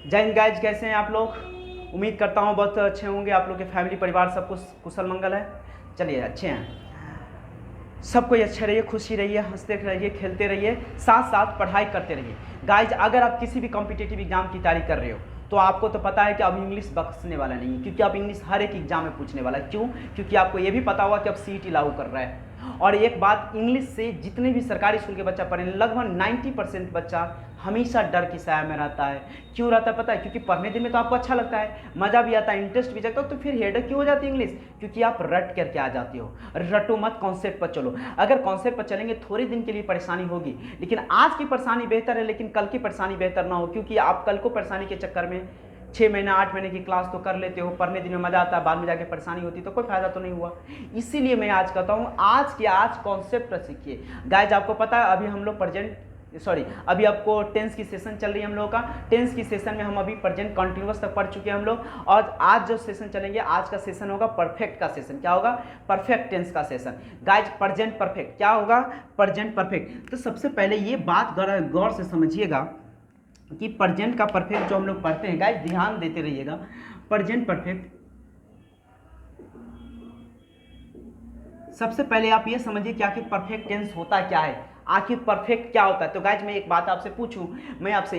जय हिंद गाइज, कैसे हैं आप लोग। उम्मीद करता हूँ बहुत अच्छे होंगे। आप लोग के फैमिली परिवार सब कुछ कुशल मंगल है। चलिए अच्छे हैं, सब कोई अच्छे रहिए, खुशी रहिए, हंसते रहिए, खेलते रहिए, साथ साथ पढ़ाई करते रहिए। गाइज अगर आप किसी भी कॉम्पिटिटिव एग्जाम की तैयारी कर रहे हो तो आपको तो पता है कि अब इंग्लिश बख्शने वाला नहीं है, क्योंकि अब इंग्लिश हर एक एग्जाम में पूछने वाला है। क्यों? क्योंकि आपको ये भी पता होगा कि अब सीईटी लागू कर रहा है। और एक बात, इंग्लिश से जितने भी सरकारी स्कूल के बच्चा पढ़े, लगभग 90% बच्चा हमेशा डर की साया में रहता है। क्यों रहता है पता है? क्योंकि पढ़ने दिन में तो आपको अच्छा लगता है, मज़ा भी आता है, इंटरेस्ट भी जगता है, तो फिर हेडेक क्यों हो जाती है इंग्लिश? क्योंकि आप रट करके आ जाते हो। रटो मत, कॉन्सेप्ट पर चलो। अगर कॉन्सेप्ट पर चलेंगे थोड़े दिन के लिए परेशानी होगी, लेकिन आज की परेशानी बेहतर है, लेकिन कल की परेशानी बेहतर ना हो, क्योंकि आप कल को परेशानी के चक्कर में 6 महीना 8 महीने की क्लास तो कर लेते हो, पढ़ने दिन में मजा आता है, बाद में जाके परेशानी होती तो कोई फायदा तो नहीं हुआ। इसीलिए मैं आज कहता हूँ आज के आज कॉन्सेप्ट पर सीखिए। गाइज आपको पता है अभी हम लोग अभी आपको टेंस की सेशन चल रही है हम लोगों का। टेंस की सेशन में हम अभी प्रेजेंट कंटिन्यूअस तक पढ़ चुके हैं हम लोग, और आज जो सेशन चलेंगे, आज का सेशन होगा परफेक्ट का सेशन। क्या होगा? परफेक्ट टेंस का सेशन। गाइज प्रेजेंट परफेक्ट क्या होगा? Present perfect. तो सबसे पहले ये बात गौर से समझिएगा कि प्रेजेंट का परफेक्ट जो हम लोग पढ़ते हैं, गाइज ध्यान देते रहिएगा। प्रेजेंट परफेक्ट, सबसे पहले आप ये समझिए क्या कि परफेक्ट टेंस होता क्या है, आखिर परफेक्ट क्या होता है। तो गाइज मैं एक बात आपसे पूछूं, मैं आपसे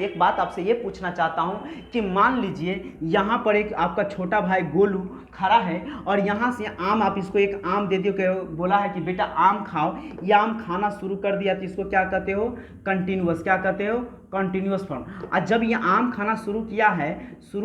ये पूछना चाहता हूं कि मान लीजिए यहाँ पर एक आपका छोटा भाई गोलू खड़ा है, और यहाँ से आम, आप इसको एक आम दे दियो, बोला है कि बेटा आम खाओ, ये आम खाना शुरू कर दिया, तो इसको क्या कहते हो? कंटिन्यूअस। क्या कहते हो? Continuous form. और जब ये आम खाना शुरू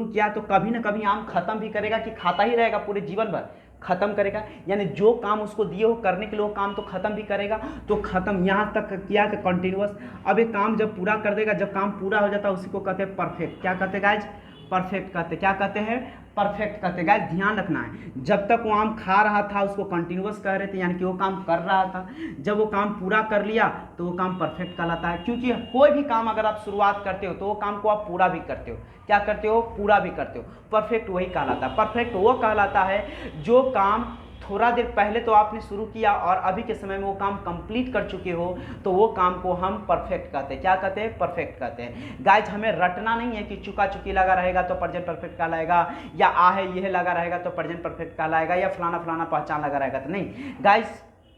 किया तो कभी ना कभी आम खत्म भी करेगा कि खाता ही रहेगा पूरे जीवन भर? खत्म करेगा, यानी जो काम उसको दिए हो करने के लिए वो काम तो खत्म भी करेगा। तो खत्म यहाँ तक किया कि कंटिन्यूअस। अब एक काम जब पूरा कर देगा, जब काम पूरा हो जाता है उसी को कहते हैं परफेक्ट। क्या कहते हैं गाइज? परफेक्ट कहते। क्या कहते हैं? परफेक्ट कहते। गाइज ध्यान रखना है, जब तक वो आम खा रहा था उसको कंटिन्यूअस कह रहे थे, यानी कि वो काम कर रहा था। जब वो काम पूरा कर लिया तो वो काम परफेक्ट कहलाता है। क्योंकि कोई भी काम अगर आप शुरुआत करते हो तो वो काम को आप पूरा भी करते हो। क्या करते हो? पूरा भी करते हो। परफेक्ट वही कहलाता है। परफेक्ट वो कहलाता है जो काम थोड़ा देर पहले तो आपने शुरू किया और अभी के समय में वो काम कंप्लीट कर चुके हो, तो वो काम को हम परफेक्ट कहते हैं। क्या कहते हैं? परफेक्ट कहते हैं। गाइज हमें रटना नहीं है कि चुका चुकी लगा रहेगा तो प्रेजेंट परफेक्ट कहलाएगा, या आ है यह लगा रहेगा तो प्रेजेंट परफेक्ट कहलाएगा, या फलाना फलाना पहचान लगा रहेगा तो नहीं। गाइज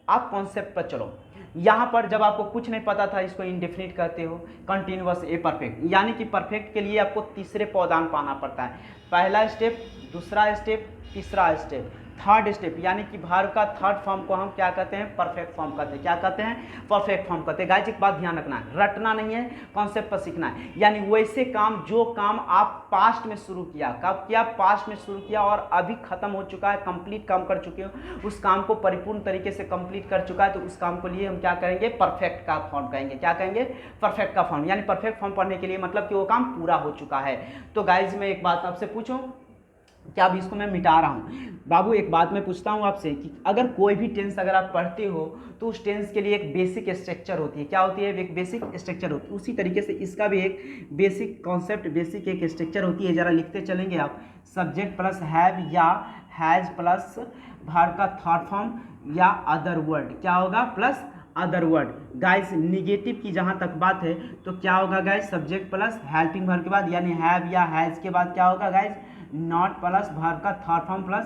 आप कॉन्सेप्ट पर चलो। यहाँ पर जब आपको कुछ नहीं पता था, इसको इंडेफिनिट कहते हो, कंटिन्यूअस ए परफेक्ट। यानी कि परफेक्ट के लिए आपको तीसरे पौधान पाना पड़ता है। पहला स्टेप, दूसरा स्टेप, तीसरा स्टेप, थर्ड स्टेप, यानी कि भार्ब का थर्ड फॉर्म को हम क्या कहते हैं? परफेक्ट फॉर्म कहते हैं। क्या कहते हैं? परफेक्ट फॉर्म कहते हैं। गाइज एक बात ध्यान रखना है, रटना नहीं है, कॉन्सेप्ट पर सीखना है। यानी वैसे काम जो काम आप पास्ट में शुरू किया, कब किया? पास्ट में शुरू किया और अभी खत्म हो चुका है, कंप्लीट काम कर चुके हो, उस काम को परिपूर्ण तरीके से कंप्लीट कर चुका है, तो उस काम को लिए हम क्या करेंगे? परफेक्ट का फॉर्म कहेंगे। क्या कहेंगे? परफेक्ट का फॉर्म। यानी परफेक्ट फॉर्म पढ़ने के लिए मतलब कि वो काम पूरा हो चुका है। तो गाइज मैं एक बात आपसे पूछूं, क्या अभी इसको मैं मिटा रहा हूँ? बाबू एक बात मैं पूछता हूँ आपसे कि अगर कोई भी टेंस अगर आप पढ़ते हो तो उस टेंस के लिए एक बेसिक स्ट्रक्चर होती है। क्या होती है? एक बेसिक स्ट्रक्चर होती है। उसी तरीके से इसका भी एक बेसिक कॉन्सेप्ट, बेसिक एक स्ट्रक्चर होती है। जरा लिखते चलेंगे आप। सब्जेक्ट प्लस हैव या हैज प्लस वर्ब का थर्ड फॉर्म या अदर वर्ड। क्या होगा? Plus other word. Guys negative की जहां तक बात है तो क्या होगा guys? Subject plus helping verb के बाद, यानी हैव या हैज के बाद क्या होगा गाइस? नॉट प्लस वर्ब का third form plus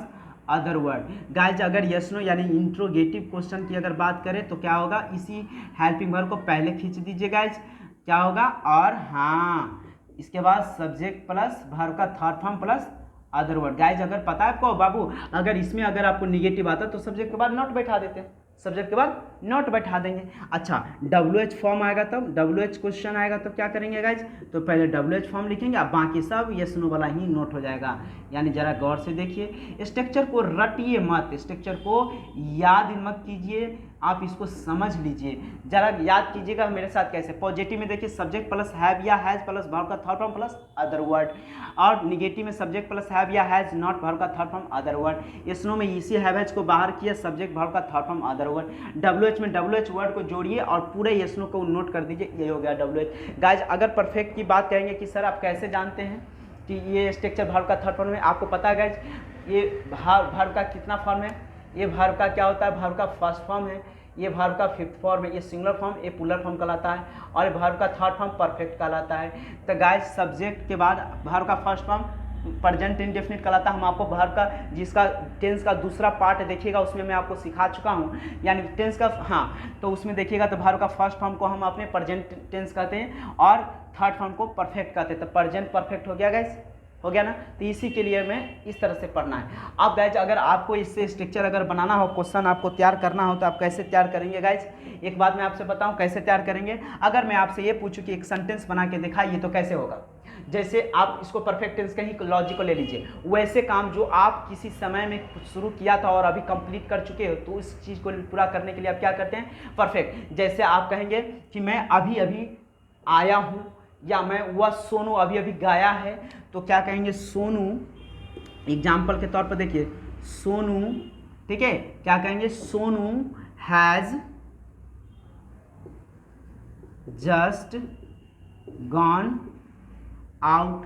other word. Guys अगर यस नो यानी इंट्रोगेटिव क्वेश्चन की अगर बात करें तो क्या होगा? इसी हेल्पिंग वर्ब को पहले खींच दीजिए गाइज। क्या होगा? और हाँ, इसके बाद सब्जेक्ट प्लस वर्ब का third form plus other word. Guys अगर पता है आपको बाबू, अगर इसमें अगर आपको निगेटिव आता तो सब्जेक्ट के बाद नॉट बैठा देते हैं, सब्जेक्ट के बाद नॉट बैठा देंगे। अच्छा, WH फॉर्म आएगा तब, WH क्वेश्चन आएगा तब क्या करेंगे गाइज? तो पहले WH फॉर्म लिखेंगे, अब बाकी सब यस नो वाला ही नोट हो जाएगा। यानी जरा गौर से देखिए, स्ट्रक्चर को रटिए मत, स्ट्रक्चर को याद मत कीजिए, आप इसको समझ लीजिए। जरा याद कीजिएगा मेरे साथ कैसे। पॉजिटिव में देखिए सब्जेक्ट प्लस हैव या हैज प्लस वर्ब का third form plus other word, और निगेटिव में सब्जेक्ट प्लस हैव या हैज नॉट वर्ब का third form other word. Yes no में इसी हैव हैज को बाहर किया, सब्जेक्ट वर्ब का third form other word. WH में WH वर्ड को जोड़िए और पूरे यस नो को नोट कर दीजिए, ये हो गया WH। गाइज अगर परफेक्ट की बात करेंगे कि सर आप कैसे जानते हैं कि ये स्ट्रक्चर वर्ब का थर्ड फॉर्म है, आपको पता है गाइज ये वर्ब का कितना फॉर्म है? ये वर्ब का क्या होता है? वर्ब का फर्स्ट फॉर्म है। ये वर्ब का फिफ्थ फॉर्म है, ये सिंगुलर फॉर्म, ये प्लूरल फॉर्म कहलाता है, और ये वर्ब का थर्ड फॉर्म परफेक्ट कहलाता है। तो गाइस सब्जेक्ट के बाद वर्ब का फर्स्ट फॉर्म प्रेजेंट इंडेफिनिट कहलाता है। हम आपको वर्ब का जिसका टेंस का दूसरा पार्ट देखिएगा उसमें मैं आपको सिखा चुका हूँ, यानी टेंस का, हाँ, तो उसमें देखिएगा तो वर्ब का फर्स्ट फॉर्म को हम अपने प्रेजेंट टेंस कहते हैं और थर्ड फॉर्म को परफेक्ट कहते हैं। तो प्रेजेंट परफेक्ट हो गया गाइस, हो गया ना। तो इसी के लिए मैं इस तरह से पढ़ना है। अब गाइज अगर आपको इससे स्ट्रक्चर अगर बनाना हो, क्वेश्चन आपको तैयार करना हो, तो आप कैसे तैयार करेंगे गाइज? एक बात मैं आपसे बताऊं कैसे तैयार करेंगे। अगर मैं आपसे ये पूछूं कि एक सेंटेंस बना के दिखाइए तो कैसे होगा? जैसे आप इसको परफेक्ट टेंस कहीं लॉजिक को ले लीजिए, वैसे काम जो आप किसी समय में शुरू किया था और अभी कंप्लीट कर चुके हो, तो इस चीज़ को पूरा करने के लिए आप क्या करते हैं? परफेक्ट। जैसे आप कहेंगे कि मैं अभी अभी आया हूँ, या मैं वह सोनू अभी अभी गाया है, तो क्या कहेंगे? सोनू, एग्जाम्पल के तौर पर देखिए, सोनू, ठीक है, क्या कहेंगे? Sonu has just gone out,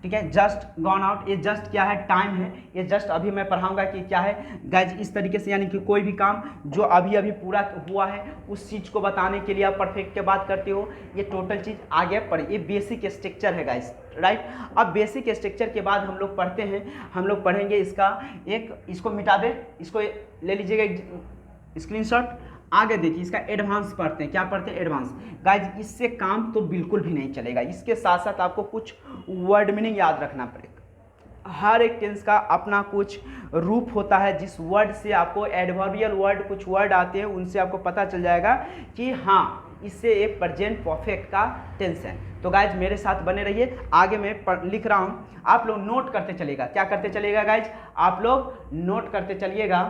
ठीक है, जस्ट गॉन आउट। ये जस्ट क्या है? टाइम है। ये जस्ट अभी मैं पढ़ाऊंगा कि क्या है गाइज, इस तरीके से, यानी कि कोई भी काम जो अभी अभी पूरा हुआ है उस चीज़ को बताने के लिए आप परफेक्ट के बात करते हो। ये टोटल चीज़ आगे पढ़े, ये बेसिक स्ट्रक्चर है गाइज, राइट। अब बेसिक स्ट्रक्चर के बाद हम लोग पढ़ते हैं, हम लोग पढ़ेंगे इसका एक, इसको मिटा दे, इसको ले लीजिएगा स्क्रीनशॉट। आगे देखिए इसका एडवांस पढ़ते हैं। क्या पढ़ते हैं? एडवांस। गाइज इससे काम तो बिल्कुल भी नहीं चलेगा, इसके साथ साथ आपको कुछ वर्ड मीनिंग याद रखना पड़ेगा। हर एक टेंस का अपना कुछ रूप होता है, जिस वर्ड से आपको एडवर्बियल वर्ड, कुछ वर्ड आते हैं, उनसे आपको पता चल जाएगा कि हाँ इससे एक प्रेजेंट परफेक्ट का टेंस है। तो गाइज मेरे साथ बने रहिए, आगे मैं लिख रहा हूँ, आप लोग नोट करते चलिएगा। क्या करते चलिएगा गाइज? आप लोग नोट करते चलिएगा।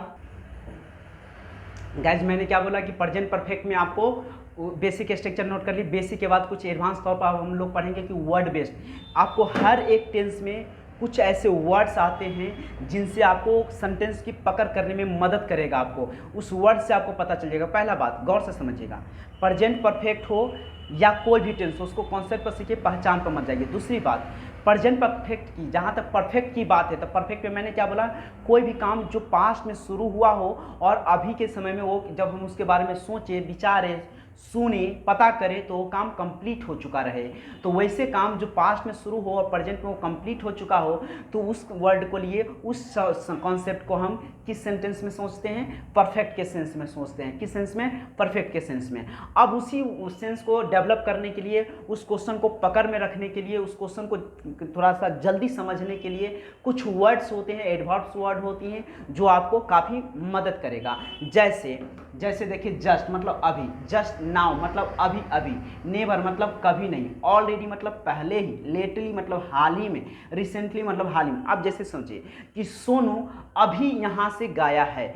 गाइज मैंने क्या बोला कि प्रेजेंट परफेक्ट में आपको बेसिक स्ट्रक्चर नोट कर ली, बेसिक के बाद कुछ एडवांस तौर पर हम लोग पढ़ेंगे कि वर्ड बेस्ड। आपको हर एक टेंस में कुछ ऐसे वर्ड्स आते हैं जिनसे आपको सेंटेंस की पकड़ करने में मदद करेगा, आपको उस वर्ड से आपको पता चल जाएगा। पहला बात गौर से समझिएगा, प्रेजेंट परफेक्ट हो या कोई भी टेंस हो, उसको कॉन्सेप्ट पर सीखिए, पहचान पर मत जाइए। दूसरी बात, प्रेजेंट परफेक्ट की जहाँ तक परफेक्ट की बात है, तो परफेक्ट में मैंने क्या बोला? कोई भी काम जो पास्ट में शुरू हुआ हो और अभी के समय में वो जब हम उसके बारे में सोचे, विचारें, सुने, पता करें, तो वो काम कंप्लीट हो चुका रहे। तो वैसे काम जो पास्ट में शुरू हो और प्रेजेंट में वो कंप्लीट हो चुका हो, तो उस वर्ड को लिए, उस कॉन्सेप्ट को हम किस सेंटेंस में सोचते हैं? परफेक्ट के सेंस में सोचते हैं। किस सेंस में? परफेक्ट के सेंस में। अब उसी सेंस को डेवलप करने के लिए, उस क्वेश्चन को पकड़ में रखने के लिए, उस क्वेश्चन को थोड़ा सा जल्दी समझने के लिए कुछ वर्ड्स होते हैं, एडवर्ब्स वर्ड होती हैं, जो आपको काफ़ी मदद करेगा। जैसे देखिए, जस्ट मतलब अभी, जस्ट नाउ मतलब अभी अभी, नेवर मतलब कभी नहीं, ऑलरेडी मतलब पहले ही, लेटली मतलब हाल ही में, रिसेंटली मतलब हाल ही में। अब जैसे सोचिए कि सोनू अभी यहाँ से गाया है,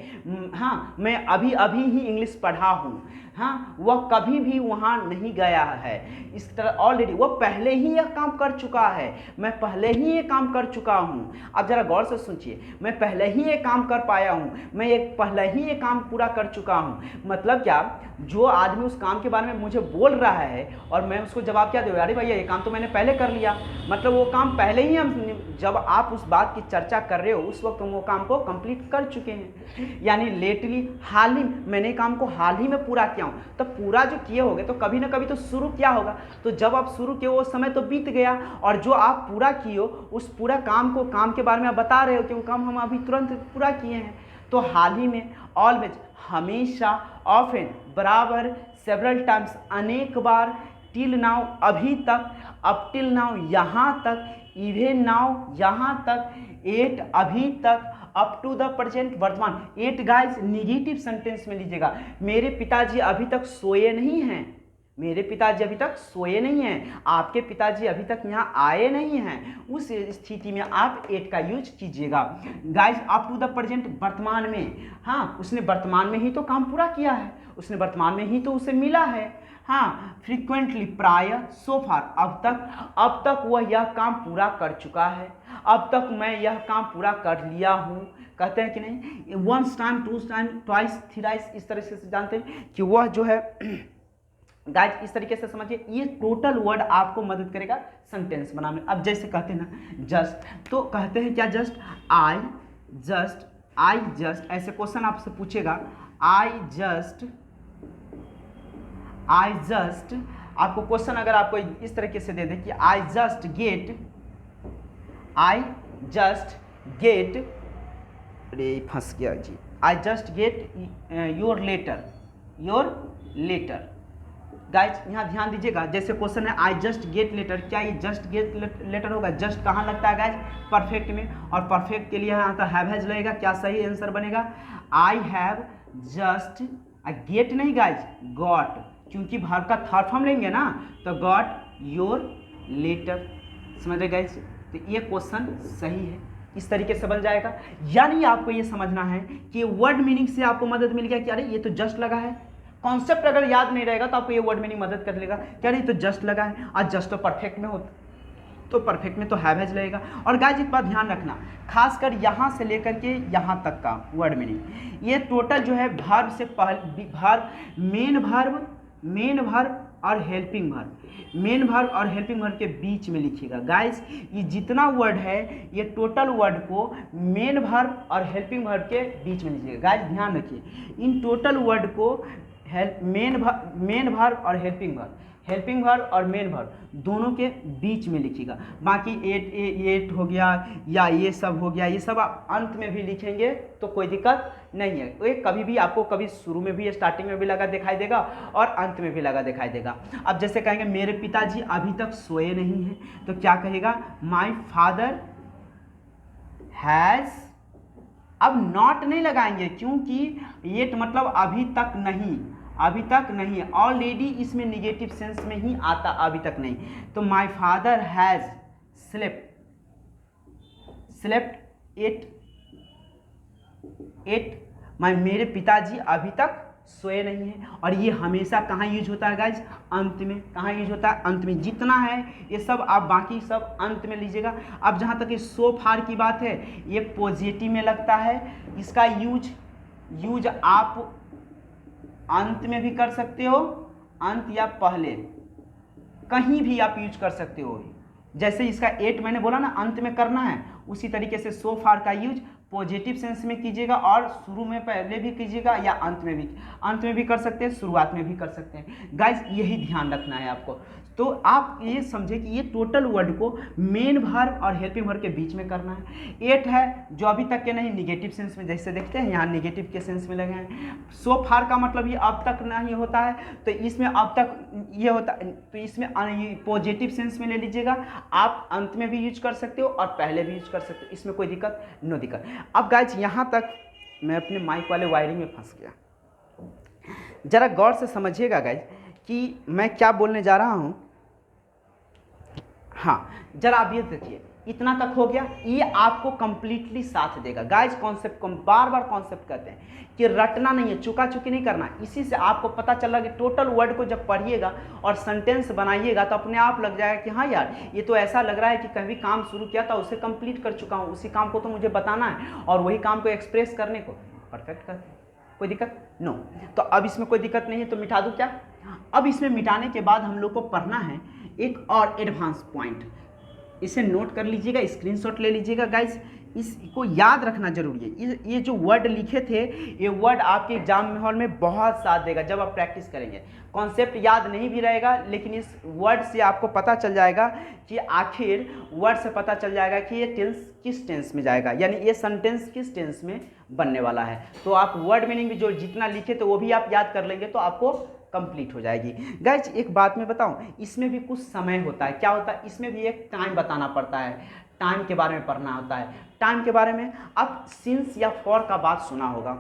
हाँ मैं अभी अभी ही इंग्लिश पढ़ा हूँ, हाँ वह कभी भी वहाँ नहीं गया है। इस तरह ऑलरेडी वह पहले ही यह काम कर चुका है, मैं पहले ही ये काम कर चुका हूँ। अब जरा गौर से सोचिए, मैं पहले ही ये काम कर पाया हूँ, मैं एक पहले ही ये काम पूरा कर चुका हूँ। मतलब क्या? जो आदमी उस काम के बारे में मुझे बोल रहा है और मैं उसको जवाब क्या दूँ? अरे भैया ये काम तो मैंने पहले कर लिया। मतलब वो काम पहले ही हम, जब आप उस बात की चर्चा कर रहे हो उस वक्त हम वो काम को कंप्लीट कर चुके हैं। यानी लेटली, हाल ही, मैंने काम को हाल ही में पूरा किया हूँ। तो पूरा जो किए होगे तो कभी ना कभी तो शुरू किया होगा, तो जब आप शुरू किए वो समय तो बीत गया, और जो आप पूरा किए हो उस पूरा काम को, काम के बारे में आप बता रहे हो कि वो काम हम अभी तुरंत पूरा किए हैं। तो हाल ही में, ऑलवेज हमेशा, ऑफन बराबर, सेवरल टाइम्स अनेक बार, टिल नाउ अभी तक, अप टिल नाउ यहाँ तक, इवन नाउ यहाँ तक, एट अभी तक, अप टू द प्रेजेंट वर्तमान। एट गाइस निगेटिव सेंटेंस में लीजिएगा। मेरे पिताजी अभी तक सोए नहीं हैं, मेरे पिताजी अभी तक सोए नहीं हैं, आपके पिताजी अभी तक यहाँ आए नहीं हैं। उस स्थिति में आप एट का यूज कीजिएगा। Guys up to the present वर्तमान में, हाँ उसने वर्तमान में ही तो काम पूरा किया है, उसने वर्तमान में ही तो उसे मिला है। हाँ फ्रीक्वेंटली, प्राय, सो फार, अब तक वह यह काम पूरा कर चुका है, अब तक मैं यह काम पूरा कर लिया हूँ। कहते हैं कि नहीं, once time, two time, twice, thrice, इस तरह से जानते हैं कि वह जो है गाइस इस तरीके से समझिए। ये टोटल वर्ड आपको मदद करेगा सेंटेंस बनाने में। अब जैसे कहते हैं ना जस्ट, तो कहते हैं क्या? जस्ट, आई जस्ट, ऐसे क्वेश्चन आपसे पूछेगा, आई जस्ट आपको क्वेश्चन अगर आपको इस तरीके से दे दे कि आई जस्ट गेट, अरे फंस गया जी, I just get your letter. Guys यहाँ ध्यान दीजिएगा, जैसे क्वेश्चन है आई जस्ट गेट लेटर, क्या ये जस्ट गेट लेटर होगा? जस्ट कहाँ लगता है गाइज? परफेक्ट में, और परफेक्ट के लिए यहाँ तो हैव हैज लगेगा। क्या सही आंसर बनेगा? आई हैव जस्ट, गेट नहीं गाइज, गॉट, क्योंकि वर्ब का थर्ड फॉर्म लेंगे ना, तो गॉट योर लेटर। समझ रहे गाइज? तो ये क्वेश्चन सही है, इस तरीके से बन जाएगा। यानी आपको ये समझना है कि वर्ड मीनिंग से आपको मदद मिल गया कि अरे ये तो जस्ट लगा है। कॉन्सेप्ट अगर याद नहीं रहेगा तो आपको ये वर्ड मीनिंग मदद कर लेगा कि अरे ये तो जस्ट लगा है, और जस्ट तो परफेक्ट में होता, तो परफेक्ट में तो हैव हैज लगेगा। और गाइस एक बात ध्यान रखना, खासकर यहाँ से लेकर के यहाँ तक का वर्ड मीनिंग, ये टोटल जो है वर्ब से वर्ब, मेन वर्ब और हेल्पिंग वर्ब, मेन वर्ब और हेल्पिंग वर्ब के बीच में लिखिएगा। गाइस ये जितना वर्ड है ये टोटल वर्ड को मेन वर्ब और हेल्पिंग वर्ब के बीच में लिखिएगा। गाइस ध्यान रखिए, इन टोटल वर्ड को मेन वर्ब और हेल्पिंग वर्ब और मेन वर्ब दोनों के बीच में लिखिएगा। बाकी एट हो गया या ये सब हो गया, ये सब आप अंत में भी लिखेंगे तो कोई दिक्कत नहीं है। ये कभी भी आपको कभी शुरू में भी, स्टार्टिंग में भी लगा दिखाई देगा और अंत में भी लगा दिखाई देगा। अब जैसे कहेंगे मेरे पिताजी अभी तक सोए नहीं हैं, तो क्या कहेगा? माई फादर हैज़, अब नॉट नहीं लगाएंगे क्योंकि ये मतलब अभी तक नहीं, ऑलरेडी इसमें निगेटिव सेंस में ही आता, अभी तक नहीं। तो my father has slept at, मेरे पिताजी अभी तक सोए नहीं हैं। और ये हमेशा कहाँ यूज होता है गाइज? अंत में। कहाँ यूज होता है? अंत में। जितना है ये सब आप बाकी सब अंत में लीजिएगा। अब जहाँ तक ये सो फार की बात है, ये पॉजिटिव में लगता है, इसका यूज आप अंत में भी कर सकते हो, अंत या पहले, कहीं भी आप यूज कर सकते हो। जैसे इसका एट मैंने बोला ना अंत में करना है, उसी तरीके से सो फार का यूज पॉजिटिव सेंस में कीजिएगा, और शुरू में पहले भी कीजिएगा या अंत में भी कर सकते हैं, शुरुआत में भी कर सकते हैं। गाइस यही ध्यान रखना है आपको। तो आप ये समझे कि ये टोटल वर्ड को मेन वर्ब और हेल्पिंग वर्ब के बीच में करना है। एट है जो अभी तक के नहीं, निगेटिव सेंस में, जैसे देखते हैं यहाँ निगेटिव के सेंस में लगे हैं। सो फार का मतलब ये अब तक नहीं होता है, तो इसमें अब तक ये होता है, तो इसमें पॉजिटिव सेंस में ले लीजिएगा। आप अंत में भी यूज कर सकते हो और पहले भी यूज कर सकते हो, इसमें कोई दिक्कत नो दिक्कत। अब गाइज यहाँ तक मैं अपने माइक वाले वायरिंग में फंस गया, जरा गौर से समझिएगा गाइज कि मैं क्या बोलने जा रहा हूँ। हाँ जरा आप ये देखिए, इतना तक हो गया, ये आपको कंप्लीटली साथ देगा। गाइज कॉन्सेप्ट को बार बार कॉन्सेप्ट कहते हैं कि रटना नहीं है, चुका चुकी नहीं करना। इसी से आपको पता चला कि टोटल वर्ड को जब पढ़िएगा और सेंटेंस बनाइएगा तो अपने आप लग जाएगा कि हाँ यार ये तो ऐसा लग रहा है कि कभी काम शुरू किया था उसे कंप्लीट कर चुका हूँ, उसी काम को तो मुझे बताना है और वही काम को एक्सप्रेस करने को परफेक्ट कहते हैं। कोई दिक्कत नो। तो अब इसमें कोई दिक्कत नहीं है, तो मिटा दूँ क्या? अब इसमें मिटाने के बाद हम लोग को पढ़ना है एक और एडवांस पॉइंट, इसे नोट कर लीजिएगा, स्क्रीनशॉट ले लीजिएगा गाइस, इसको याद रखना जरूरी है। ये जो वर्ड लिखे थे, ये वर्ड आपके एग्जाम हॉल में बहुत साथ देगा जब आप प्रैक्टिस करेंगे। कॉन्सेप्ट याद नहीं भी रहेगा, लेकिन इस वर्ड से आपको पता चल जाएगा कि आखिर वर्ड से पता चल जाएगा कि ये टेंस किस टेंस में जाएगा, यानी ये सेंटेंस किस टेंस में बनने वाला है। तो आप वर्ड मीनिंग भी जो जितना लिखे तो वो भी आप याद कर लेंगे तो आपको कंप्लीट हो जाएगी। गाइज एक बात मैं बताऊं, इसमें भी कुछ समय होता है। क्या होता है? इसमें भी एक टाइम बताना पड़ता है, टाइम के बारे में पढ़ना होता है। टाइम के बारे में आप सिंस या फॉर का बात सुना होगा।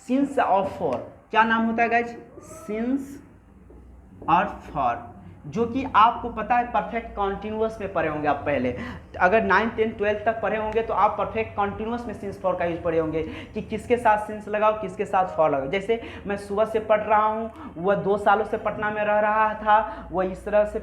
सिंस और फॉर क्या नाम होता है गाइज? सिंस और फॉर, जो कि आपको पता है परफेक्ट कॉन्टिन्यूअस में पढ़े होंगे आप पहले। अगर 9, 10, 12 तक पढ़े होंगे तो आप परफेक्ट कॉन्टिन्यूअस में सिंस फॉर का यूज पढ़े होंगे कि किसके साथ सिंस लगाओ, किसके साथ फॉर लगाओ। जैसे मैं सुबह से पढ़ रहा हूँ, वह 2 सालों से पटना में रह रहा था, वह इस तरह से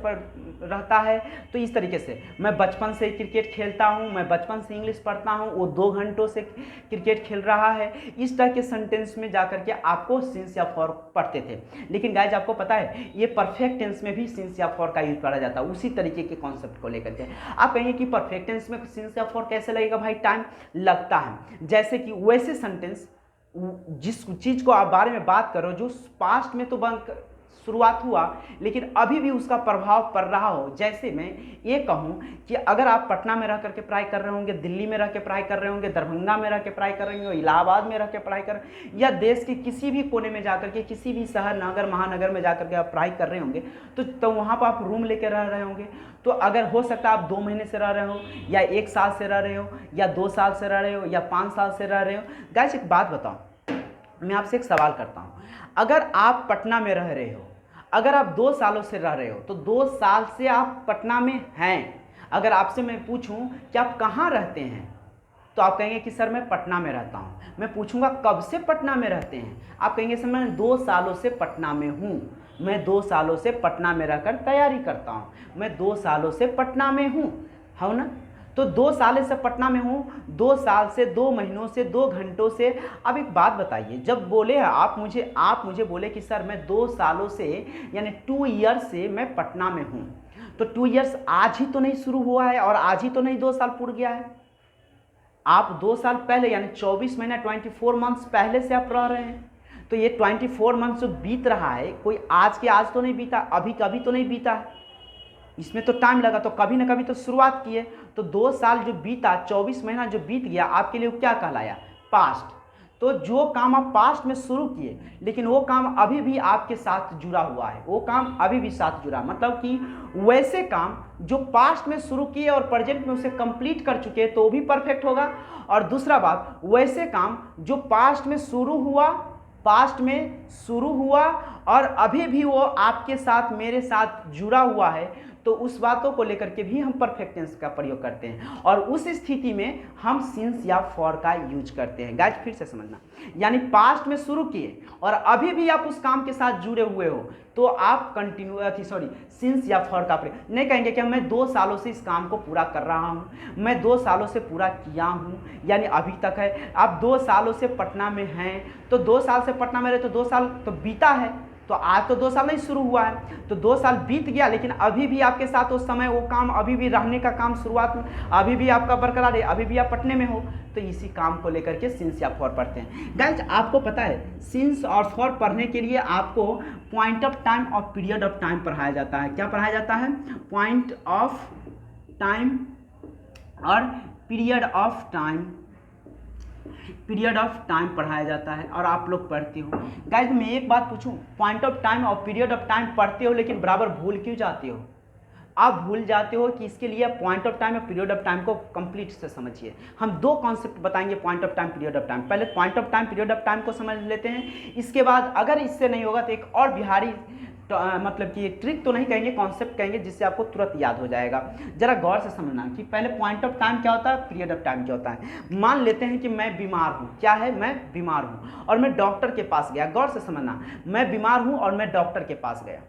रहता है। तो इस तरीके से मैं बचपन से क्रिकेट खेलता हूँ, मैं बचपन से इंग्लिश पढ़ता हूँ, वो 2 घंटों से क्रिकेट खेल रहा है। इस तरह के सेंटेंस में जाकर के आपको सिंस या फॉर पढ़ते थे। लेकिन गाइज आपको पता है ये परफेक्ट टेंस में भी सिंस या फॉर का यूज करा जाता है, उसी तरीके के कॉन्सेप्ट को लेकर के। आप कहेंगे कि परफेक्ट टेंस में सिंस या फॉर कैसे लगेगा भाई? टाइम लगता है। जैसे कि जिस चीज़ को आप बारे में बात करो जो पास्ट में तो शुरुआत हुआ लेकिन अभी भी उसका प्रभाव पड़ रहा हो। जैसे मैं ये कहूँ कि अगर आप पटना में रह करके पढ़ाई कर रहे होंगे, दिल्ली में रह के पढ़ाई कर रहे होंगे, दरभंगा में रह के पढ़ाई कर रहे होंगे, इलाहाबाद में रह के पढ़ाई कर, या देश के किसी भी कोने में जाकर के, किसी भी शहर नगर महानगर में जाकर के आप पढ़ाई कर रहे होंगे, तो वहाँ पर आप रूम लेकर रह रहे होंगे। तो अगर हो सकता है आप 2 महीने से रह रहे हो, या 1 साल से रह रहे हो, या 2 साल से रह रहे हो, या 5 साल से रह रहे हो। गाइस एक बात बताओ, मैं आपसे एक सवाल करता हूँ, अगर आप पटना में रह रहे हो, अगर आप 2 सालों से रह रहे हो, तो 2 साल से आप पटना में हैं। अगर आपसे मैं पूछूं कि आप कहाँ रहते हैं, तो आप कहेंगे कि सर मैं पटना में रहता हूँ। मैं पूछूंगा कब से पटना में रहते हैं, आप कहेंगे सर मैं 2 सालों से पटना में हूँ, मैं 2 सालों से पटना में रहकर तैयारी करता हूँ, मैं 2 सालों से पटना में हूँ, है ना। तो 2 साल से पटना में हूँ, 2 साल से, 2 महीनों से, 2 घंटों से। अब एक बात बताइए, जब बोले आप मुझे बोले कि सर मैं 2 सालों से यानी 2 ईयर्स से मैं पटना में हूँ, तो 2 ईयर्स आज ही तो नहीं शुरू हुआ है और आज ही तो नहीं 2 साल पूरा गया है। आप 2 साल पहले यानी 24 महीना 24 मंथ्स पहले से आप रह रहे हैं। तो ये 24 मंथ्स जो बीत रहा है, कोई आज के आज तो नहीं बीता, अभी कभी तो नहीं बीता है, इसमें तो टाइम लगा, तो कभी ना कभी तो शुरुआत की है। तो 2 साल जो बीता, 24 महीना जो बीत गया, आपके लिए वो क्या कहलाया? पास्ट। तो जो काम आप पास्ट में शुरू किए, लेकिन वो काम अभी भी आपके साथ जुड़ा हुआ है, वो काम अभी भी साथ जुड़ा, मतलब कि वैसे काम जो पास्ट में शुरू किए और प्रेजेंट में उसे कंप्लीट कर चुके, तो वो भी परफेक्ट होगा। और दूसरा बात, वैसे काम जो पास्ट में शुरू हुआ और अभी भी वो आपके साथ, मेरे साथ जुड़ा हुआ है, तो उस बातों को लेकर के भी हम परफेक्ट टेंस का प्रयोग करते हैं, और उस स्थिति में हम सिंस या फॉर का यूज करते हैं। गाइस फिर से समझना, यानी पास्ट में शुरू किए और अभी भी आप उस काम के साथ जुड़े हुए हो, तो आप सिंस या फॉर का प्रयोग नहीं कहेंगे कि मैं 2 सालों से इस काम को पूरा कर रहा हूँ, मैं 2 सालों से पूरा किया हूँ, यानी अभी तक है। आप 2 सालों से पटना में हैं, तो 2 साल से पटना में रहे, तो 2 साल तो बीता है, तो आज तो 2 साल नहीं शुरू हुआ है, तो 2 साल बीत गया, लेकिन अभी भी आपके साथ उस समय वो काम, अभी भी रहने का काम शुरुआत में अभी भी आपका बरकरार है, अभी भी आप पटने में हो, तो इसी काम को लेकर के सिंस या फॉर पढ़ते हैं। गाइस आपको पता है, सिंस और फॉर पढ़ने के लिए आपको पॉइंट ऑफ टाइम और पीरियड ऑफ टाइम पढ़ाया जाता है। क्या पढ़ाया जाता है? पॉइंट ऑफ टाइम और पीरियड ऑफ टाइम पढ़ाया जाता है, और आप लोग पढ़ते हो। गाइस मैं एक बात पूछूं, पॉइंट ऑफ टाइम और पीरियड ऑफ टाइम पढ़ते हो, लेकिन बराबर भूल क्यों जाते हो? आप भूल जाते हो कि इसके लिए पॉइंट ऑफ टाइम और पीरियड ऑफ टाइम को कंप्लीट से समझिए। हम 2 कॉन्सेप्ट बताएंगे, point of time, period of time. पहले point of time, period of time को समझ लेते हैं, इसके बाद अगर इससे नहीं होगा तो एक और बिहारी मतलब कि एक ट्रिक तो नहीं कहेंगे, कॉन्सेप्ट कहेंगे, जिससे आपको तुरंत याद हो जाएगा। जरा गौर से समझना कि पहले पॉइंट ऑफ टाइम क्या होता है, पीरियड ऑफ टाइम क्या होता है। मान लेते हैं कि मैं बीमार हूँ, क्या है, मैं बीमार हूँ और मैं डॉक्टर के पास गया। गौर से समझना, मैं बीमार हूँ और मैं डॉक्टर के पास गया।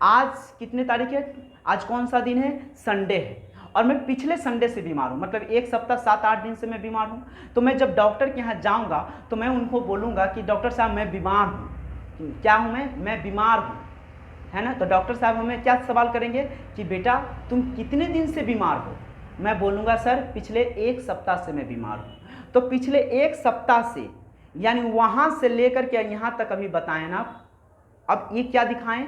आज कितने तारीख है? आज कौन सा दिन है? संडे है, और मैं पिछले संडे से बीमार हूँ, मतलब 1 सप्ताह 7-8 दिन से मैं बीमार हूँ। तो मैं जब डॉक्टर के यहाँ जाऊँगा तो मैं उनको बोलूँगा कि डॉक्टर साहब मैं बीमार हूँ। क्या हूँ मैं बीमार हूँ, है ना। तो डॉक्टर साहब हमें क्या सवाल करेंगे कि बेटा तुम कितने दिन से बीमार हो? मैं बोलूँगा सर पिछले 1 सप्ताह से मैं बीमार हूँ। तो पिछले 1 सप्ताह से यानी वहाँ से लेकर के यहाँ तक अभी बताएं ना। अब ये क्या दिखाएं?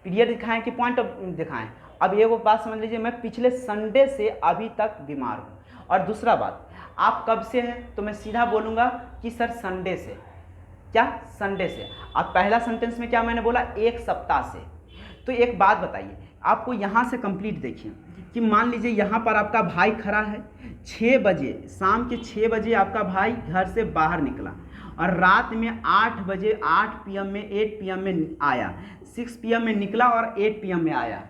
पीरियड दिखाएं कि पॉइंट ऑफ दिखाएं? अब ये वो बात समझ लीजिए, मैं पिछले संडे से अभी तक बीमार हूँ। और दूसरा बात, आप कब से हैं? तो मैं सीधा बोलूँगा कि सर संडे से। क्या? संडे से। अब पहला सेंटेंस में क्या मैंने बोला? 1 सप्ताह से। तो एक बात बताइए, आपको यहाँ से कंप्लीट देखिए कि मान लीजिए यहाँ पर आपका भाई खड़ा है, 6 बजे, शाम के 6 बजे आपका भाई घर से बाहर निकला और रात में 8 बजे 8 PM में 8 PM में आया, 6 PM में निकला और 8 PM में आया।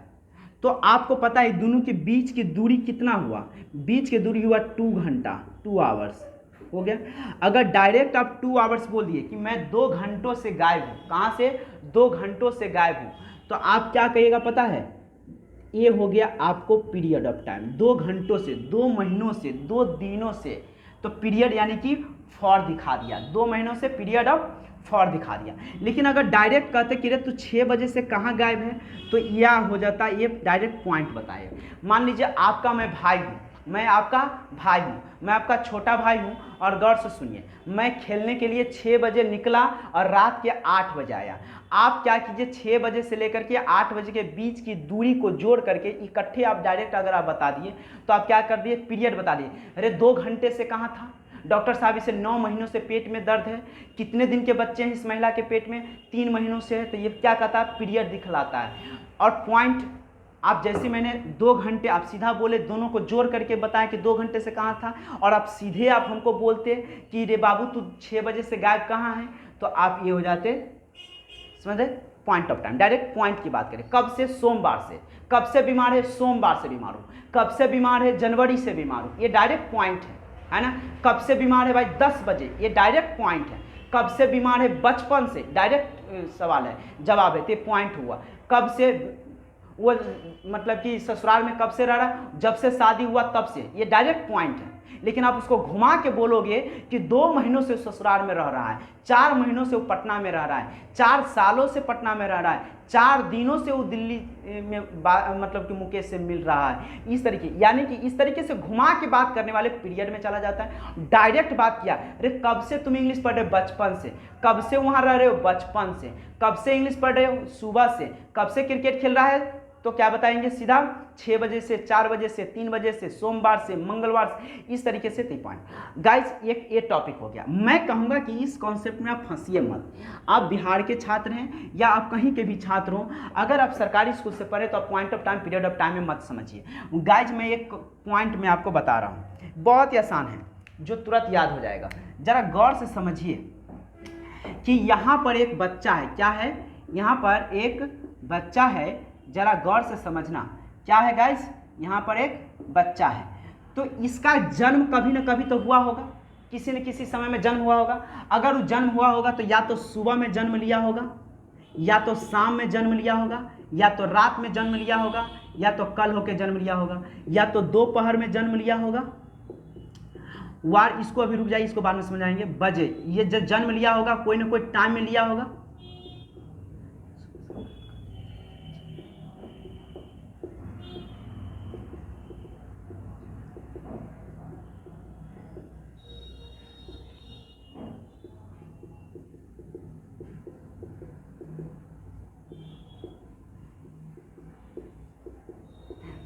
तो आपको पता है दोनों के बीच की दूरी कितना हुआ? बीच की दूरी हुआ 2 घंटा, 2 आवर्स हो गया। अगर डायरेक्ट आप 2 आवर्स बोल दिए कि मैं 2 घंटों से गायब हूँ, कहाँ से? 2 घंटों से गायब हूँ, तो आप क्या कहिएगा पता है? ये हो गया आपको पीरियड ऑफ टाइम। 2 घंटों से, 2 महीनों से, 2 दिनों से, तो पीरियड यानी कि फॉर दिखा दिया। 2 महीनों से पीरियड ऑफ फॉर दिखा दिया। लेकिन अगर डायरेक्ट कहते कि रे तू 6 बजे से कहाँ गायब है, तो यह हो जाता, ये डायरेक्ट पॉइंट बताए। मान लीजिए आपका मैं भाई हूँ, मैं आपका भाई हूँ, मैं आपका छोटा भाई हूँ। और गौर से सुनिए, मैं खेलने के लिए 6 बजे निकला और रात के 8 बजे आया। आप क्या कीजिए, 6 बजे से लेकर के 8 बजे के बीच की दूरी को जोड़ करके इकट्ठे आप डायरेक्ट अगर आप बता दिए तो आप क्या कर दिए, पीरियड बता दिए। अरे 2 घंटे से कहाँ था डॉक्टर साहब, इसे 9 महीनों से पेट में दर्द है। कितने दिन के बच्चे हैं इस महिला के पेट में, 3 महीनों से है। तो ये क्या कहता है, पीरियड दिखलाता है। और पॉइंट आप जैसे मैंने 2 घंटे, आप सीधा बोले, दोनों को जोड़ करके बताएं कि 2 घंटे से कहाँ था, और आप सीधे आप हमको बोलते कि रे बाबू तू 6 बजे से गायब कहाँ है, तो आप ये हो जाते, समझे, point of time. Direct point की बात करें, कब से, सोमवार से। कब से बीमार है, सोमवार से बीमार हूँ। कब से बीमार है, जनवरी से बीमार हूँ, ये डायरेक्ट पॉइंट है ना। कब से बीमार है भाई, 10 बजे, ये डायरेक्ट पॉइंट है। कब से बीमार है, बचपन से, डायरेक्ट सवाल है, जवाब है, तो ये पॉइंट हुआ। कब से वो, मतलब कि ससुराल में कब से रह रहा, जब से शादी हुआ तब से, ये डायरेक्ट पॉइंट है। लेकिन आप उसको घुमा के बोलोगे कि 2 महीनों से ससुराल में रह रहा है, 4 महीनों से वो पटना में रह रहा है, 4 सालों से पटना में रह रहा है, 4 दिनों से वो दिल्ली में मतलब कि मुकेश से मिल रहा है, इस तरीके, यानी कि इस तरीके से घुमा के बात करने वाले पीरियड में चला जाता है। डायरेक्ट बात किया, अरे कब से तुम इंग्लिश पढ़ रहे हो, बचपन से। कब से वहाँ रह रहे हो, बचपन से। कब से इंग्लिश पढ़ रहे हो, सुबह से। कब से क्रिकेट खेल रहा है, तो क्या बताएंगे, सीधा 6 बजे से, 4 बजे से, 3 बजे से, सोमवार से, मंगलवार से, इस तरीके से 3 पॉइंट। गाइस एक ये टॉपिक हो गया। मैं कहूँगा कि इस कॉन्सेप्ट में आप फंसिए मत। आप बिहार के छात्र हैं या आप कहीं के भी छात्र हो, अगर आप सरकारी स्कूल से पढ़े तो आप point of time, period of time में मत समझिए। गाइज मैं एक पॉइंट में आपको बता रहा हूँ, बहुत ही आसान है, जो तुरंत याद हो जाएगा। जरा गौर से समझिए कि यहाँ पर एक बच्चा है, क्या है, यहाँ पर एक बच्चा है, जरा गौर से समझना। क्या है गाइस, यहाँ पर एक बच्चा है, तो इसका जन्म कभी ना कभी तो हुआ होगा, किसी न किसी समय में जन्म हुआ होगा। अगर वो जन्म हुआ होगा तो या तो सुबह में जन्म लिया होगा, या तो शाम में जन्म लिया होगा, या तो रात में जन्म लिया होगा, या तो कल होकर जन्म लिया होगा, या तो दोपहर में जन्म लिया होगा। वार, इसको अभी रुक जाइए, इसको बाद में समझाएंगे। बजे, ये जब जन्म लिया होगा कोई ना कोई टाइम में लिया होगा।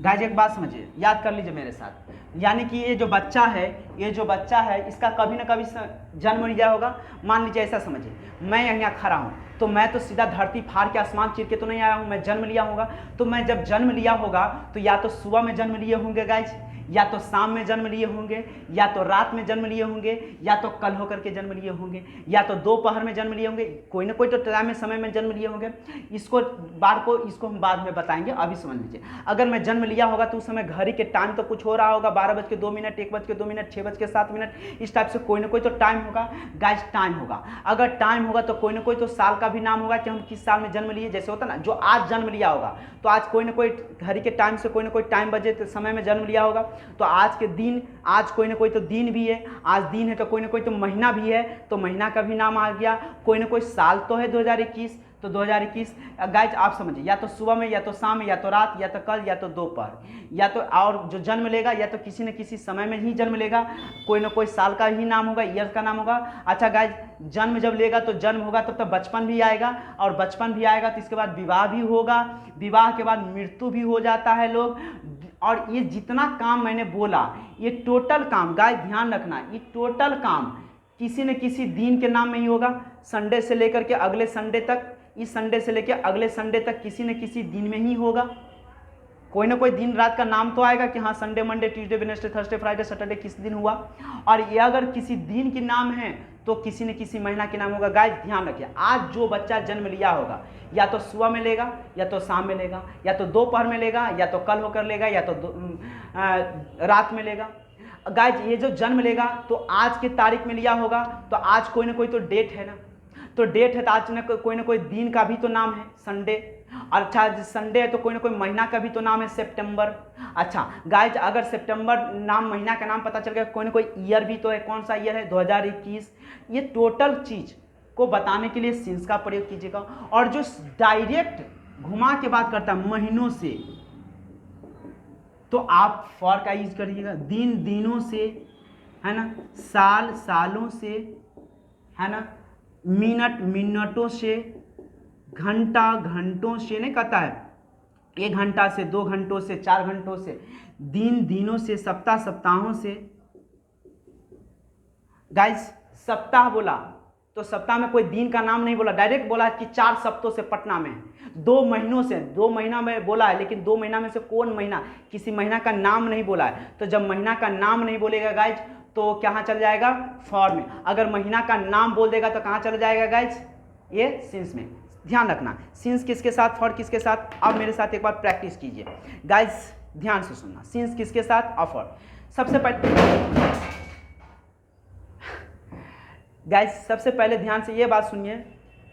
गाइस एक बात समझिए, याद कर लीजिए मेरे साथ, यानी कि ये जो बच्चा है, इसका कभी ना कभी जन्म लिया होगा। मान लीजिए ऐसा समझिए, मैं यहाँ खड़ा हूँ, तो मैं तो सीधा धरती फाड़ के आसमान चीर के तो नहीं आया हूँ, मैं जन्म लिया होगा। तो मैं जब जन्म लिया होगा तो या तो सुबह में जन्म लिए होंगे गाइस, या तो शाम में जन्म लिए होंगे, या तो रात में जन्म लिए होंगे, या तो कल होकर के जन्म लिए होंगे, या तो दोपहर में जन्म लिए होंगे, कोई ना कोई तो टाइम में, समय में जन्म लिए होंगे। इसको हम बाद में बताएंगे, अभी समझ लीजिए। अगर मैं जन्म लिया होगा तो उस समय घड़ी के टाइम तो कुछ हो रहा होगा, 12:02, 1:02, 6:07, इस टाइप से कोई ना कोई तो टाइम होगा गाइस, टाइम होगा। अगर टाइम होगा तो कोई ना कोई तो साल का भी नाम होगा कि हम किस साल में जन्म लिए। जैसे होता ना, जो आज जन्म लिया होगा तो आज कोई ना कोई घड़ी के टाइम से, कोई ना कोई टाइम बजे समय में जन्म लिया होगा, तो आज के दिन, आज कोई ना कोई तो दिन भी है, आज दिन है तो कोई ना कोई तो महीना भी है, तो महीना का भी नाम आ गया। कोई ना कोई साल तो है 2021, तो 2021। गाइज आप समझिए, या तो सुबह में, या तो शाम में, या तो रात, या तो कल, या तो दोपहर, या तो, और जो जन्म लेगा या तो किसी न किसी समय में ही जन्म लेगा, कोई ना कोई साल का ही नाम होगा, ईयर का नाम होगा। अच्छा गाइज, जन्म जब लेगा तो जन्म होगा तब तो बचपन भी आएगा, और बचपन भी आएगा तो इसके बाद विवाह भी होगा, विवाह के बाद मृत्यु भी हो जाता है लोग। और ये जितना काम मैंने बोला, ये टोटल काम गाइस ध्यान रखना, ये टोटल काम किसी न किसी दिन के नाम में ही होगा। संडे से लेकर के अगले संडे तक, इस संडे से लेकर अगले संडे तक किसी न किसी दिन में ही होगा। कोई ना कोई दिन रात का नाम तो आएगा कि हाँ Sunday, Monday, Tuesday, Wednesday, Thursday, Friday, Saturday किस दिन हुआ। और ये अगर किसी दिन के नाम है तो किसी न किसी महीना के नाम होगा। गाइस ध्यान रखिए, आज जो बच्चा जन्म लिया होगा या तो सुबह में लेगा, या तो शाम में लेगा, या तो दोपहर में लेगा, या तो कल होकर लेगा, या तो रात में लेगा। गाइस ये जो जन्म लेगा तो आज के तारीख में लिया होगा, तो आज कोई ना कोई तो डेट है ना, तो डेट है तो आज कोई ना कोई दिन का भी तो नाम है संडे। अच्छा संडे है तो कोई ना कोई महीना का भी तो नाम है सितंबर। अच्छा गाइज अगर सितंबर नाम, महीना का नाम पता चल गया, कोई ना कोई ईयर भी तो है, कौन सा ईयर है 2021। ये टोटल चीज को बताने के लिए सिंस का प्रयोग कीजिएगा। और जो डायरेक्ट घुमा के बात करता है महीनों से, तो आप फॉर का यूज करिएगा। दिन दिनों से, है ना, साल सालों से, है ना, मिनट मिनटों से, घंटा घंटों से, नहीं कहता है 1 घंटा से, 2 घंटों से, 4 घंटों से, दिन दिनों से, सप्ताह सप्ताहों से। गाइस सप्ताह बोला तो सप्ताह में कोई दिन का नाम नहीं बोला, डायरेक्ट बोला कि 4 सप्ताहों से पटना में। 2 महीनों से, 2 महीना में बोला है, लेकिन 2 महीना में से कौन महीना, किसी महीना का नाम नहीं बोला है। तो जब महीना का नाम नहीं बोलेगा गाइज तो कहाँ चल जाएगा, फॉर में। अगर महीना का नाम बोल देगा तो कहाँ चल जाएगा गाइज, ये सिंस में। ध्यान रखना, सिंस किसके साथ, फॉर किसके साथ। अब मेरे साथ एक बार प्रैक्टिस कीजिए गाइज, ध्यान से सुनना। सिंस किसके साथ और फॉर। सबसे पहले गाइज, सबसे पहले ध्यान से ये बात सुनिए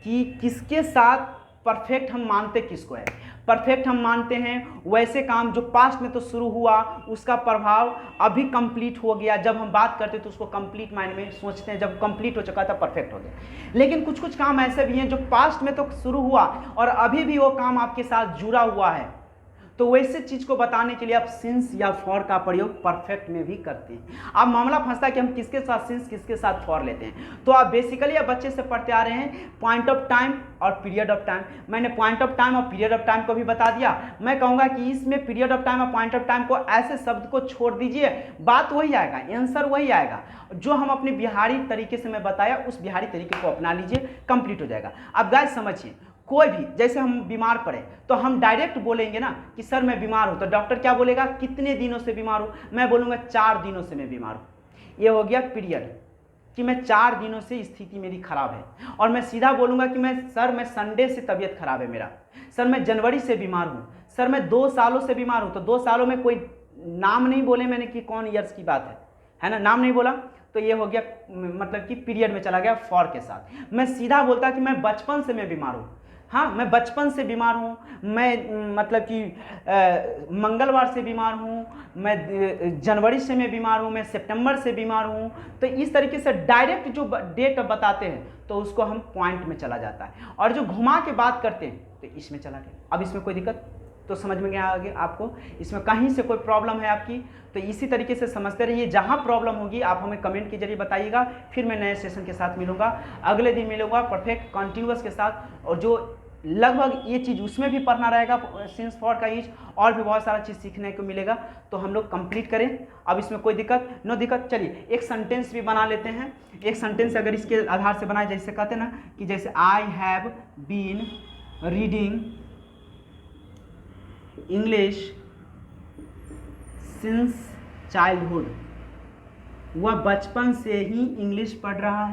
कि किसके साथ परफेक्ट हम मानते किसको है। परफेक्ट हम मानते हैं वैसे काम जो पास्ट में तो शुरू हुआ, उसका प्रभाव अभी कंप्लीट हो गया। जब हम बात करते तो उसको कंप्लीट माइंड में सोचते हैं, जब कंप्लीट हो चुका था परफेक्ट हो गया। लेकिन कुछ कुछ काम ऐसे भी हैं जो पास्ट में तो शुरू हुआ और अभी भी वो काम आपके साथ जुड़ा हुआ है, तो वैसे चीज को बताने के लिए आप सिंस या फॉर का प्रयोग परफेक्ट में भी करते हैं। अब मामला फंसता है कि हम किसके साथ सिंस किसके साथ फॉर लेते हैं। तो आप बेसिकली आप बच्चे से पढ़ते आ रहे हैं पॉइंट ऑफ टाइम और पीरियड ऑफ टाइम। मैंने पॉइंट ऑफ टाइम और पीरियड ऑफ टाइम को भी बता दिया। मैं कहूंगा कि इसमें पीरियड ऑफ टाइम और पॉइंट ऑफ टाइम को ऐसे शब्द को छोड़ दीजिए, बात वही आएगा, आंसर वही आएगा। जो हम अपने बिहारी तरीके से मैं बताया उस बिहारी तरीके को अपना लीजिए, कंप्लीट हो जाएगा। अब गाइस समझिए, कोई भी, जैसे हम बीमार पड़े तो हम डायरेक्ट बोलेंगे ना कि सर मैं बीमार हूं, तो डॉक्टर क्या बोलेगा, कितने दिनों से बीमार हूं। मैं बोलूंगा 4 दिनों से मैं बीमार हूं। ये हो गया पीरियड कि मैं 4 दिनों से स्थिति मेरी खराब है। और मैं सीधा बोलूंगा कि मैं संडे से तबीयत खराब है मेरा, सर मैं जनवरी से बीमार हूं, सर मैं 2 सालों से बीमार हूं। तो 2 सालों में कोई नाम नहीं बोले मैंने कि कौन ईयर्स की बात है ना, नाम नहीं बोला। तो ये हो गया मतलब कि पीरियड में चला गया फॉर के साथ। मैं सीधा बोलता कि मैं बचपन से मैं बीमार हूं, हाँ मैं बचपन से बीमार हूँ, मैं मतलब कि मंगलवार से बीमार हूँ, मैं जनवरी से मैं बीमार हूँ, मैं सितंबर से बीमार हूँ। तो इस तरीके से डायरेक्ट जो डेट बताते हैं तो उसको हम पॉइंट में चला जाता है, और जो घुमा के बात करते हैं तो इसमें चला गया। अब इसमें कोई दिक्कत तो समझ में गया आगे आपको, इसमें कहीं से कोई प्रॉब्लम है आपकी तो इसी तरीके से समझते रहिए। जहाँ प्रॉब्लम होगी आप हमें कमेंट के जरिए बताइएगा। फिर मैं नए सेशन के साथ मिलूंगा, अगले दिन मिलूंगा परफेक्ट कॉन्टिन्यूअस के साथ, और जो लगभग ये चीज़ उसमें भी पढ़ना रहेगा सिंस फॉर का यूज, और भी बहुत सारा चीज़ सीखने को मिलेगा। तो हम लोग कंप्लीट करें। अब इसमें कोई दिक्कत नो दिक्कत। चलिए एक सेंटेंस भी बना लेते हैं। एक सेंटेंस अगर इसके आधार से बनाए, जैसे कहते हैं ना कि जैसे I have been reading English since childhood. वह बचपन से ही इंग्लिश पढ़ रहा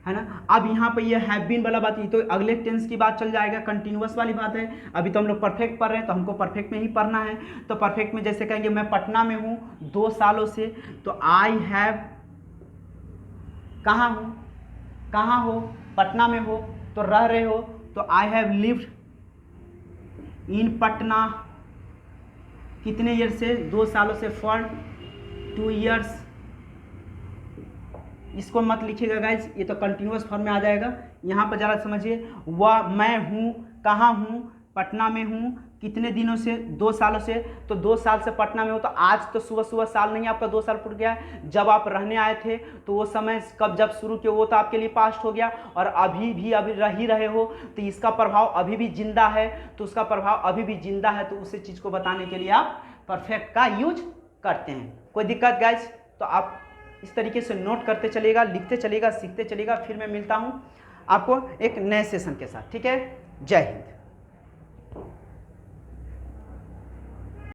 है ना। अब यहाँ पे ये हैव बीन वाला बात, ये तो अगले टेंस की बात चल जाएगा, कंटिन्यूअस वाली बात है। अभी तो हम लोग परफेक्ट पढ़ रहे हैं तो हमको परफेक्ट में ही पढ़ना है। तो परफेक्ट में जैसे कहेंगे मैं पटना में हूँ 2 सालों से, तो आई हैव, कहाँ हूँ, कहाँ हो, पटना में हो तो रह रहे हो, तो I have lived in Patna कितने ईयर से, 2 सालों से, फॉर 2 ईयर्स। इसको मत लिखिएगा गाइज, ये तो कंटिन्यूअस फॉर्म में आ जाएगा। यहाँ पर जरा समझिए, वह मैं हूँ, कहाँ हूँ, पटना में हूँ, कितने दिनों से, 2 सालों से। तो 2 साल से पटना में हो, तो आज तो सुबह सुबह साल नहीं, आपका 2 साल पूरा गया। जब आप रहने आए थे तो वो समय कब जब शुरू किया वो तो आपके लिए पास्ट हो गया, और अभी रह ही रहे हो तो इसका प्रभाव अभी भी जिंदा है, तो उसका प्रभाव अभी भी जिंदा है, तो उसी चीज़ को बताने के लिए आप परफेक्ट का यूज करते हैं। कोई दिक्कत गाइज? तो आप इस तरीके से नोट करते चलिएगा, लिखते चलिएगा, सीखते चलिएगा। फिर मैं मिलता हूँ आपको एक नए सेशन के साथ, ठीक है। जय हिंद।